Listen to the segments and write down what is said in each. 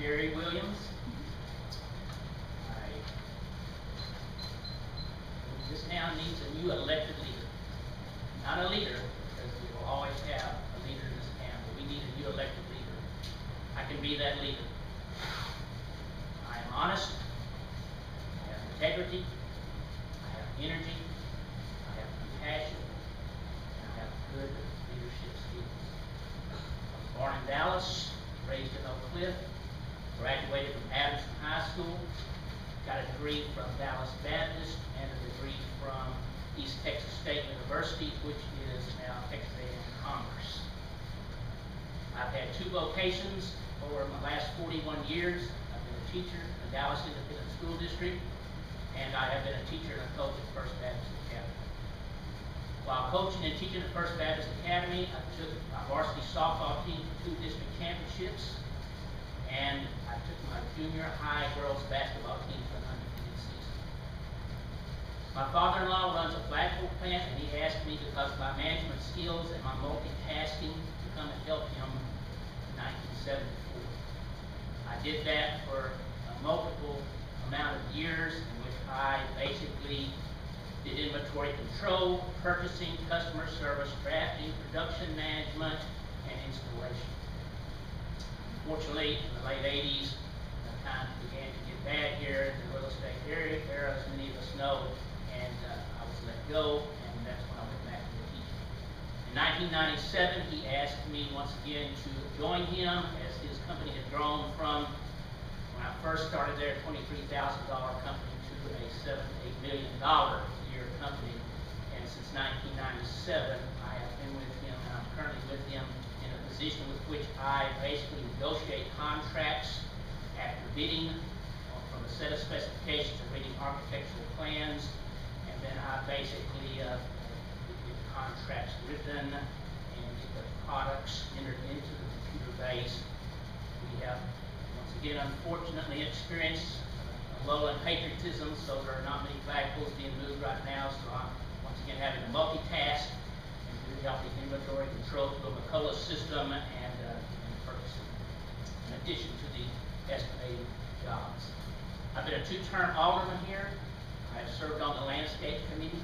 Jerry Williams. This town needs a new elected leader. Not a leader, because we will always have a leader in this town, but we need a new elected leader. I can be that leader. I am honest, I have integrity, I have energy, I have compassion, and I have good leadership skills. I was born in Dallas, raised in Oak Cliff, graduated from Addison High School, got a degree from Dallas Baptist and a degree from East Texas State University, which is now Texas A&M Commerce. I've had 2 vocations over my last 41 years. I've been a teacher in the Dallas Independent School District, and I have been a teacher and a coach at First Baptist Academy. While coaching and teaching at First Baptist Academy, I took my varsity softball team to 2 district championships, and I took my junior high girls basketball team to an undefeated season. My father-in-law runs a flagpole plant, and he asked me, because of my management skills and my multitasking, to come and help him in 1974. I did that for a multiple amount of years, in which I basically did inventory control, purchasing, customer service, drafting, production management, and installation. Unfortunately, in the late 80s, times began to get bad here in the real estate area, as many of us know, and I was let go, and that's when I went back to the teaching. In 1997, he asked me once again to join him, as his company had grown from, when I first started there, a $23,000 company to a $7 to $8 million a year company. And since 1997, I have been with him, and I'm currently with him in a position with which I basically negotiate contracts after bidding from a set of specifications and reading architectural plans, and then I basically get the contracts written and get the products entered into the computer base. We have, once again, unfortunately experienced a lull in patriotism, so there are not many flagpoles being moved right now, so I'm once again having to multitask and do helping inventory control through a McCullough system and purchasing, in addition to the estimating jobs. I've been a 2-term alderman here. I have served on the landscape committee.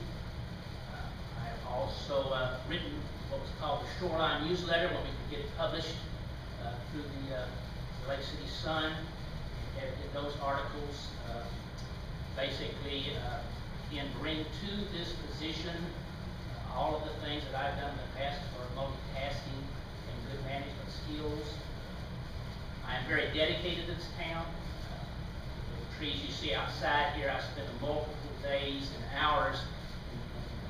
I have also written what was called the Shoreline newsletter, when we could get it published through the Lake City Sun. Edited those articles. Basically, again, bring to this position all of the things that I've done in the past for multitasking and good management skills. I am very dedicated to this town. The trees you see outside here, I spend multiple days and hours in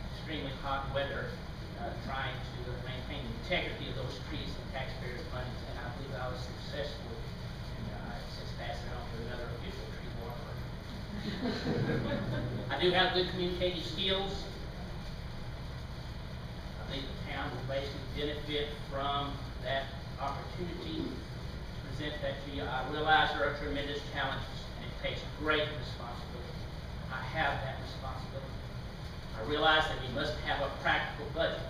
extremely hot weather trying to maintain the integrity of those trees and taxpayers' money, and I believe I was successful. And I've since passed it on to another official tree waterer. I do have good communicative skills. I think the town will basically benefit from that opportunity to present that to you. I realize there are tremendous challenges, and it takes great responsibility. I have that responsibility. I realize that we must have a practical budget.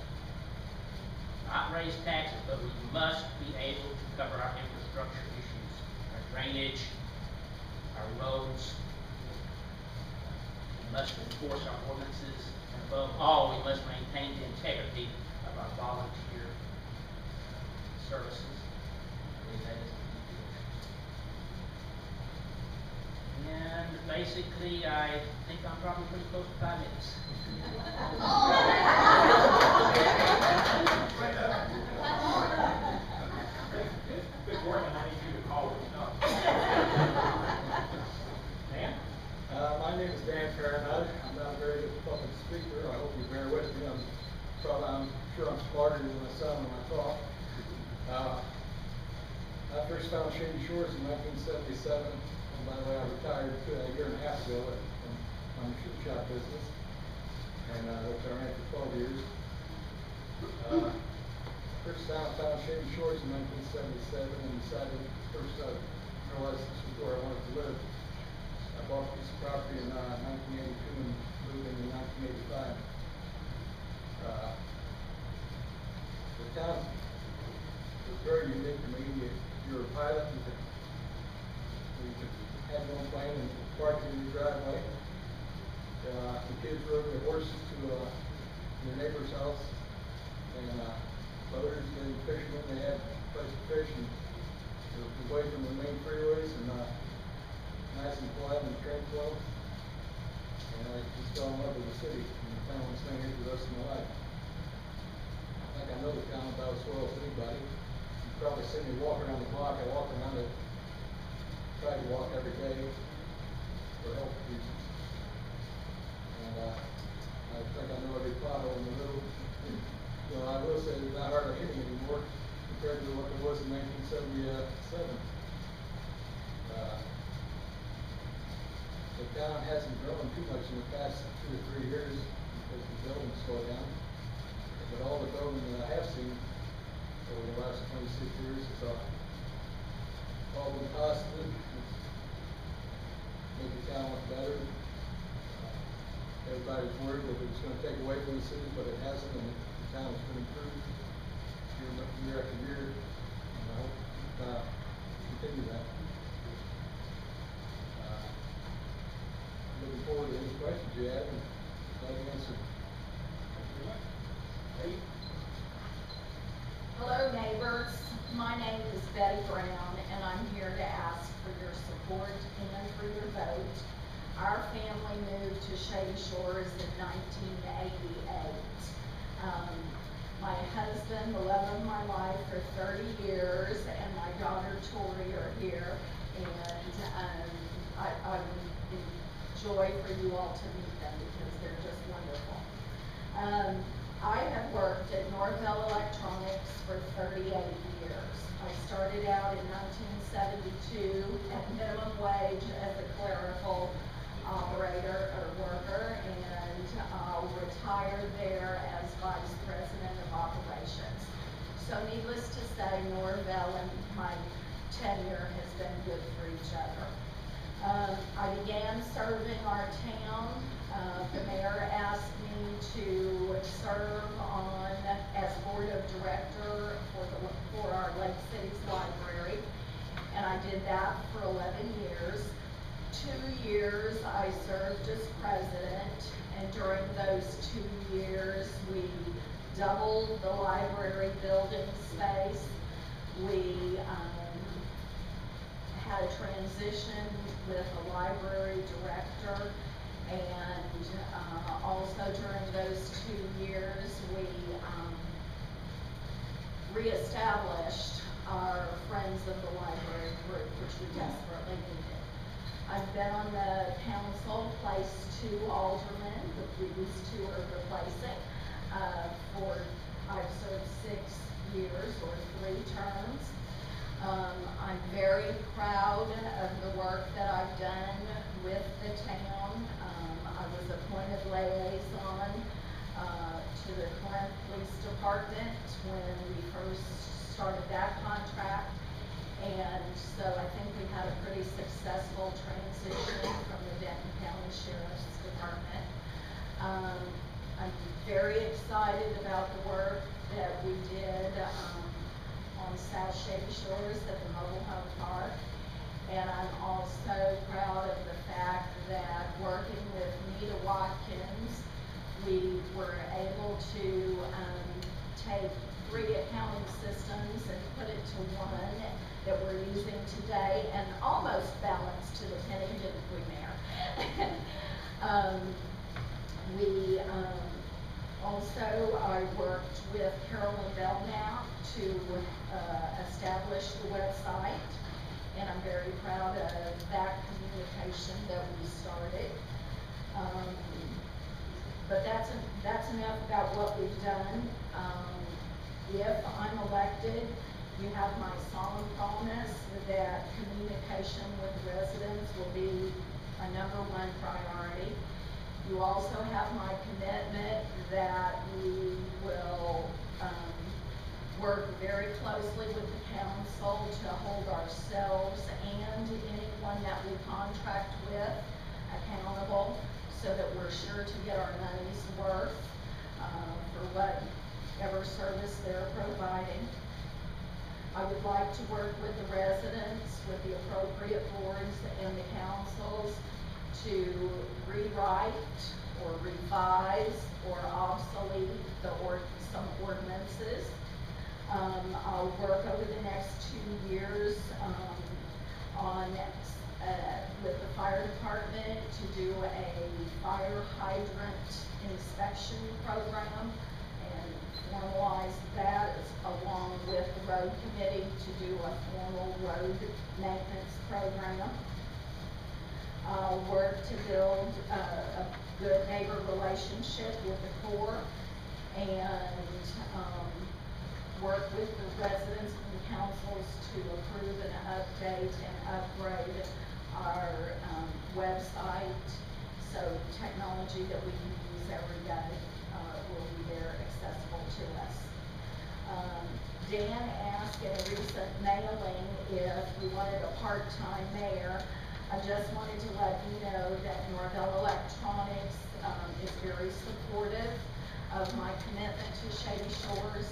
Not raise taxes, but we must be able to cover our infrastructure issues, our drainage, our roads. We must enforce our ordinances, and above all, we must maintain the integrity of our volunteer services. I believe that is the key. And basically, I think I'm probably pretty close to 5 minutes. Good morning. I need you to call it up. Dan? My name is Dan Paramount. I'm not a very good public speaker. I hope you bear with me. I'm sure I'm smarter than my son when I talk. I first found Shady Shores in 1977. And by the way, I retired a year and a half ago from the shoe shop business, and which I ran for 12 years. First time I found Shady Shores in 1977 and decided first I realized this was where I wanted to live. I bought a piece of property in 1982 and moved in 1985. The town was very unique to me. You're a pilot with a parking in your driveway. The kids rode their horses to, their neighbor's house, and, boaters and fishermen, they had a place to fish, and it was away from the main freeways, and, nice and quiet and tranquil. And I just fell in love with the city, and the town was staying here for the rest of my life. I think I know the town about as well as anybody. You probably see me walk around the block. I walk around it, try to walk every day for health reasons. And, I think I know every pothole in the road. You know, I will say it's not hardly hitting anymore compared to what it was in 1977. The town hasn't grown too much in the past 2 or 3 years because the building slowed down. But all the building that I have seen over the last 26 years is all been positive. It's made the town look better. Everybody's worried that it was going to take away from the city, but it hasn't, and the town has been improved year after year. And I hope continue that. Looking forward to any questions you have, and glad to answer. Hello neighbors, my name is Betty Brown, and I'm here to ask for your support and for your vote. Our family moved to Shady Shores in 1988. My husband, the love of my life for 30 years, and my daughter Tori are here, and I would enjoy for you all to meet them because they're just wonderful. I have worked at Norvell Electronics for 38 years. I started out in 1972 at minimum wage as a clerical operator or worker, and retired there as vice president of operations. So needless to say, Norvell and my tenure has been good for each other. I began serving our town. The mayor asked me to serve on as board of director for our Lake Cities Library, and I did that for 11 years. 2 years I served as president, and during those 2 years we doubled the library building space. We had a transition with a library director, and also during those 2 years we reestablished our Friends of the Library group, which we desperately needed. I've been on the council, placed 2 aldermen, the previous 2 are replacing, I've served 6 years or 3 terms. I'm very proud of the work that I've done with the town. I was appointed liaison to the Corinth Police Department when we first started that contract. And so I think we had a pretty successful transition from the Denton County Sheriff's Department. I'm very excited about the work that we did on South Shady Shores at the mobile home park. And I'm also proud of the fact that working with Nita Watkins, we were able to take 3 accounting systems and put it to 1 that we're using today, and almost balanced to the penny, didn't we, Mayor? Also, I worked with Carolyn Belknap to establish the website, and I'm very proud of that communication that we started. But that's enough about what we've done. If I'm elected, you have my solemn promise that communication with residents will be a #1 priority. You also have my commitment that we will work very closely with the council to hold ourselves and anyone that we contract with accountable, so that we're sure to get our money's worth for whatever service they're providing. I would like to work with the residents, with the appropriate boards and the councils to rewrite or revise or obsolete some ordinances. I'll work over the next 2 years, with the fire department to do a fire hydrant inspection program and formalize that along with the road committee to do a formal road maintenance program. I'll work to build a good neighbor relationship with the Corps and, work with the residents and councils to approve and update and upgrade our, website. So technology that we can use every day, will be there accessible to us. Dan asked in a recent mailing if we wanted a part-time mayor. I just wanted to let you know that Norvell Electronics, is very supportive of my commitment to Shady Shores.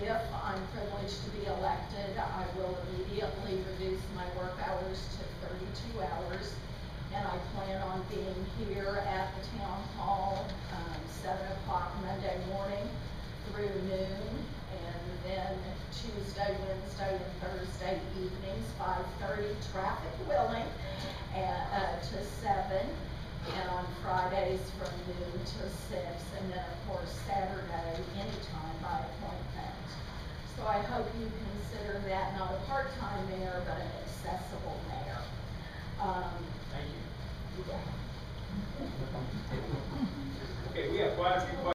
If I'm privileged to be elected, I will immediately reduce my work hours to 32 hours. And I plan on being here at the town hall, 7 o'clock Monday morning through noon. And then Tuesday, Wednesday, and Thursday evenings, 5:30, traffic willing, to 7. And on Fridays from noon to 6, and then of course Saturday, anytime by appointment. So I hope you consider that not a part-time mayor, but an accessible mayor. Thank you. Yeah. Okay, we have quite a few questions.